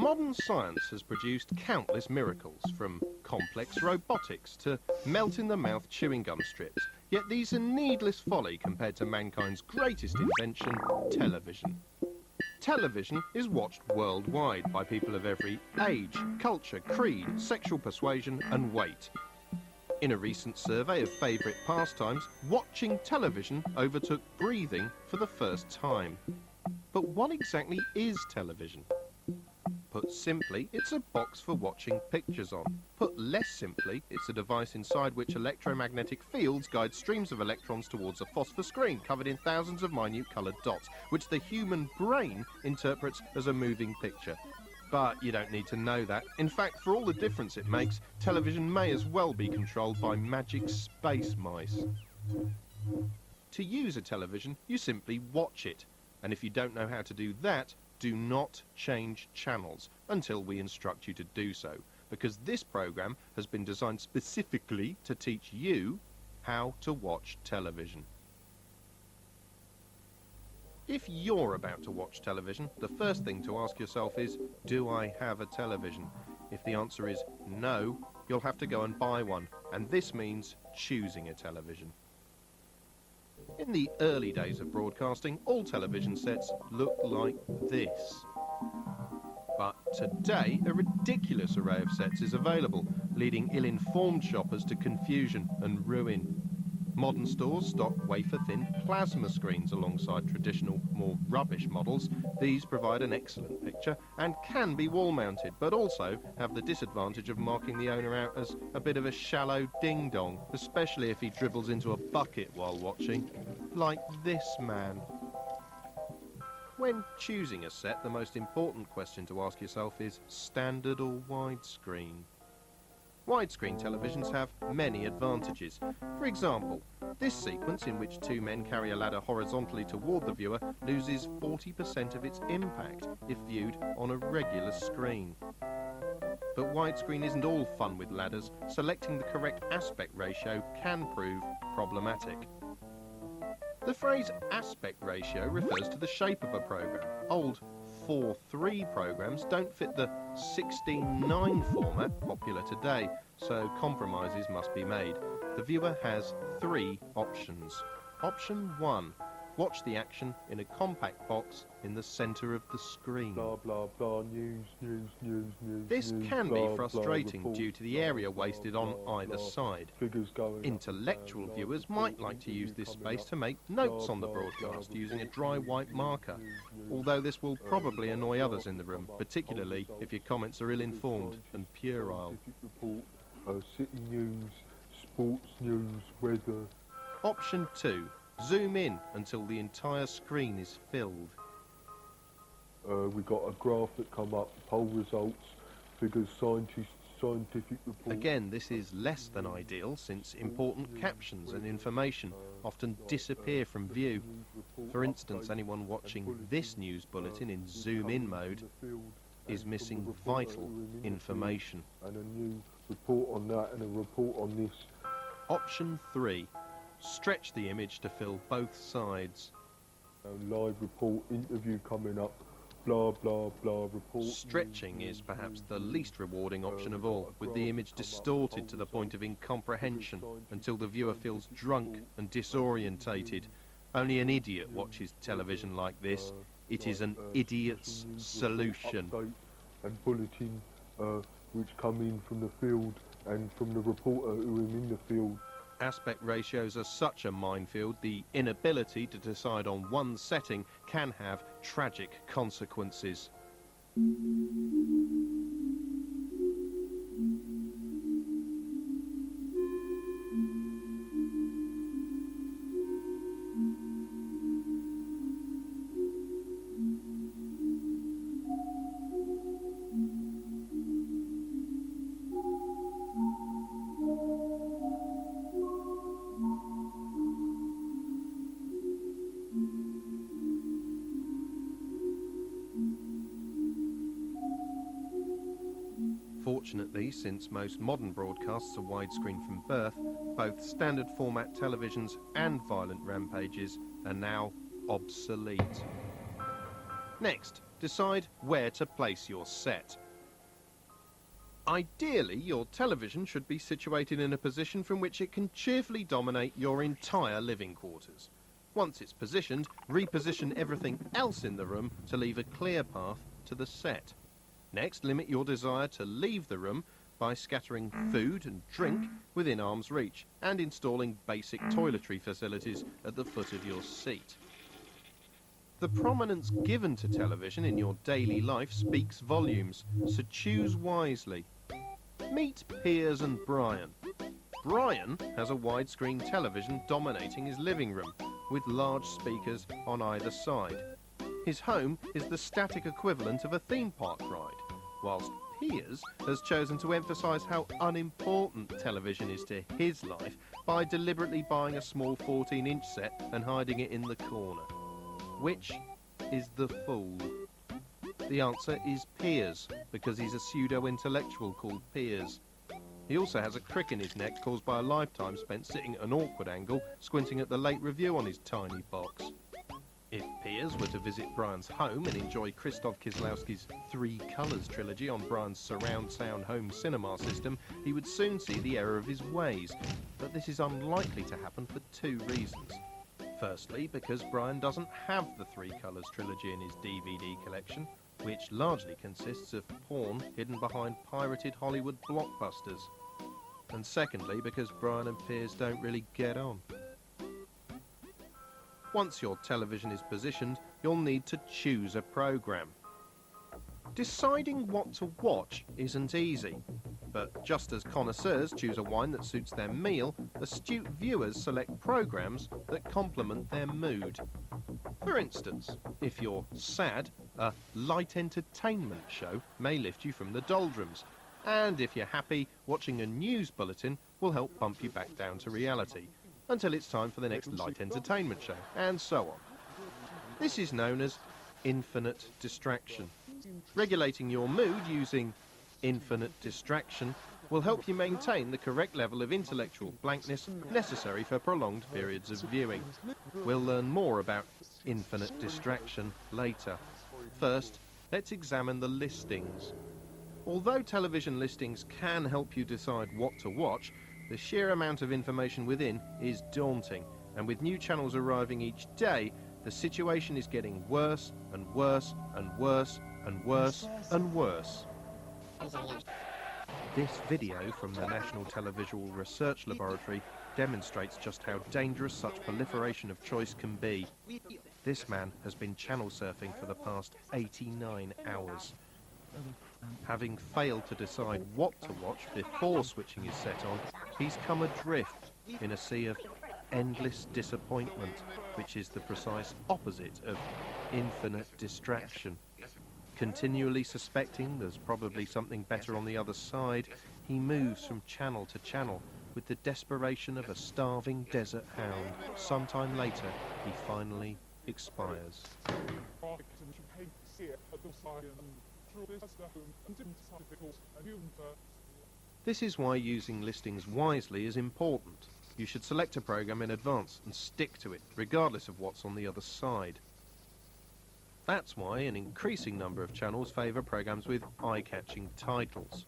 Modern science has produced countless miracles, from complex robotics to melt-in-the-mouth chewing gum strips. Yet these are needless folly compared to mankind's greatest invention, television. Television is watched worldwide by people of every age, culture, creed, sexual persuasion and weight. In a recent survey of favourite pastimes, watching television overtook breathing for the first time. But what exactly is television? Put simply, it's a box for watching pictures on. Put less simply, it's a device inside which electromagnetic fields guide streams of electrons towards a phosphor screen covered in thousands of minute coloured dots, which the human brain interprets as a moving picture. But you don't need to know that. In fact, for all the difference it makes, television may as well be controlled by magic space mice. To use a television, you simply watch it. And if you don't know how to do that, do not change channels until we instruct you to do so, because this programme has been designed specifically to teach you how to watch television. If you're about to watch television, the first thing to ask yourself is, do I have a television? If the answer is no, you'll have to go and buy one, and this means choosing a television. In the early days of broadcasting, all television sets looked like this. But today, a ridiculous array of sets is available, leading ill-informed shoppers to confusion and ruin. Modern stores stock wafer-thin plasma screens alongside traditional, more rubbish models. These provide an excellent picture and can be wall-mounted, but also have the disadvantage of marking the owner out as a bit of a shallow ding-dong, especially if he dribbles into a bucket while watching, like this man. When choosing a set, the most important question to ask yourself is standard or widescreen? Widescreen televisions have many advantages. For example, this sequence in which two men carry a ladder horizontally toward the viewer loses 40% of its impact if viewed on a regular screen. But widescreen isn't all fun with ladders. Selecting the correct aspect ratio can prove problematic. The phrase aspect ratio refers to the shape of a programme. Old 4:3 programmes don't fit the 16:9 format popular today, so compromises must be made. The viewer has three options. Option 1. Watch the action in a compact box in the centre of the screen. Blah, blah, blah, news, news, news, news. This news, can blah, be frustrating blah, due to the blah, area blah, wasted blah, on blah, either blah, side. figures going Intellectual up, viewers blah, might blah, like to use this coming space up, to make blah, notes on the blah, broadcast blah, using a blah, dry news, white marker, news, although this will probably annoy others in the room, blah, particularly blah, if your comments are ill-informed and puerile. scientific report, city news, sports news, weather. Option 2. Zoom in until the entire screen is filled. We got a graph that come up, poll results, figures, scientific report. Again, this is less than ideal, since important captions and information often disappear from view. For instance, anyone watching this news bulletin in zoom-in mode is missing vital information. And a new report on that and a report on this. Option 3. Stretch the image to fill both sides. Live report, interview coming up, blah, blah, blah, report. Stretching is perhaps the least rewarding option of all, with the image distorted to the point of incomprehension until the viewer feels drunk and disorientated. Only an idiot watches television like this. It is an idiot's solution. And bulletin which come in from the field and from the reporter who is in the field. Aspect ratios are such a minefield, the inability to decide on one setting can have tragic consequences. Fortunately, since most modern broadcasts are widescreen from birth, both standard format televisions and violent rampages are now obsolete. Next, decide where to place your set. Ideally, your television should be situated in a position from which it can cheerfully dominate your entire living quarters. Once it's positioned, reposition everything else in the room to leave a clear path to the set. Next, limit your desire to leave the room by scattering food and drink within arm's reach and installing basic toiletry facilities at the foot of your seat. The prominence given to television in your daily life speaks volumes, so choose wisely. Meet Piers and Brian. Brian has a widescreen television dominating his living room, with large speakers on either side. His home is the static equivalent of a theme park ride, whilst Piers has chosen to emphasise how unimportant television is to his life by deliberately buying a small 14-inch set and hiding it in the corner. Which is the fool? The answer is Piers, because he's a pseudo-intellectual called Piers. He also has a crick in his neck caused by a lifetime spent sitting at an awkward angle, squinting at the late review on his tiny box. If Piers were to visit Brian's home and enjoy Krzysztof Kieslowski's Three Colours trilogy on Brian's surround sound home cinema system, he would soon see the error of his ways. But this is unlikely to happen for two reasons. Firstly, because Brian doesn't have the Three Colours trilogy in his DVD collection, which largely consists of porn hidden behind pirated Hollywood blockbusters. And secondly, because Brian and Piers don't really get on. Once your television is positioned, you'll need to choose a programme. Deciding what to watch isn't easy, but just as connoisseurs choose a wine that suits their meal, astute viewers select programmes that complement their mood. For instance, if you're sad, a light entertainment show may lift you from the doldrums, and if you're happy, watching a news bulletin will help bump you back down to reality, until it's time for the next light entertainment show, and so on. This is known as infinite distraction. Regulating your mood using infinite distraction will help you maintain the correct level of intellectual blankness necessary for prolonged periods of viewing. We'll learn more about infinite distraction later. First, let's examine the listings. Although television listings can help you decide what to watch, the sheer amount of information within is daunting, and with new channels arriving each day, the situation is getting worse and worse and worse and worse and worse. This video from the National Televisual Research Laboratory demonstrates just how dangerous such proliferation of choice can be. This man has been channel surfing for the past 89 hours. Having failed to decide what to watch before switching his set on, he's come adrift in a sea of endless disappointment, which is the precise opposite of infinite distraction. Continually suspecting there's probably something better on the other side, he moves from channel to channel with the desperation of a starving desert hound. Sometime later, he finally expires. This is why using listings wisely is important. You should select a program in advance and stick to it, regardless of what's on the other side. That's why an increasing number of channels favour programs with eye-catching titles.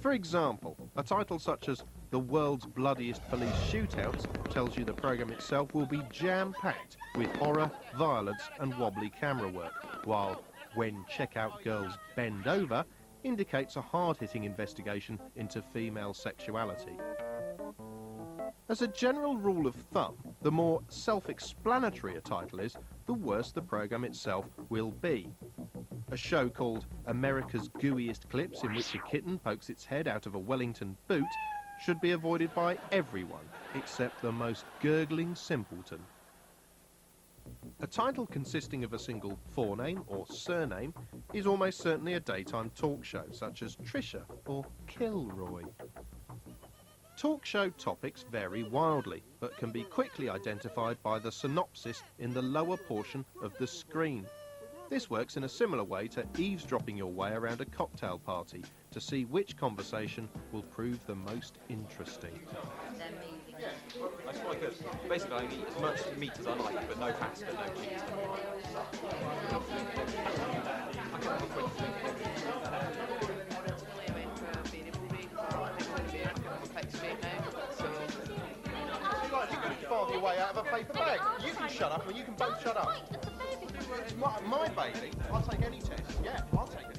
For example, a title such as The World's Bloodiest Police Shootouts tells you the program itself will be jam-packed with horror, violence and wobbly camera work, while When Checkout Girls Bend Over indicates a hard-hitting investigation into female sexuality. As a general rule of thumb, the more self-explanatory a title is, the worse the program itself will be. A show called America's Gooeyest Clips, in which a kitten pokes its head out of a Wellington boot, should be avoided by everyone except the most gurgling simpleton. A title consisting of a single forename or surname is almost certainly a daytime talk show, such as Trisha or Kilroy. Talk show topics vary wildly, but can be quickly identified by the synopsis in the lower portion of the screen. This works in a similar way to eavesdropping your way around a cocktail party to see which conversation will prove the most interesting. That's quite good. Basically, I eat as much meat as I like, but no fat, but no cheese. Your way out of a paper bag. You can shut up, or you can both shut up. It's my baby. I'll take any test. Yeah, I'll take any.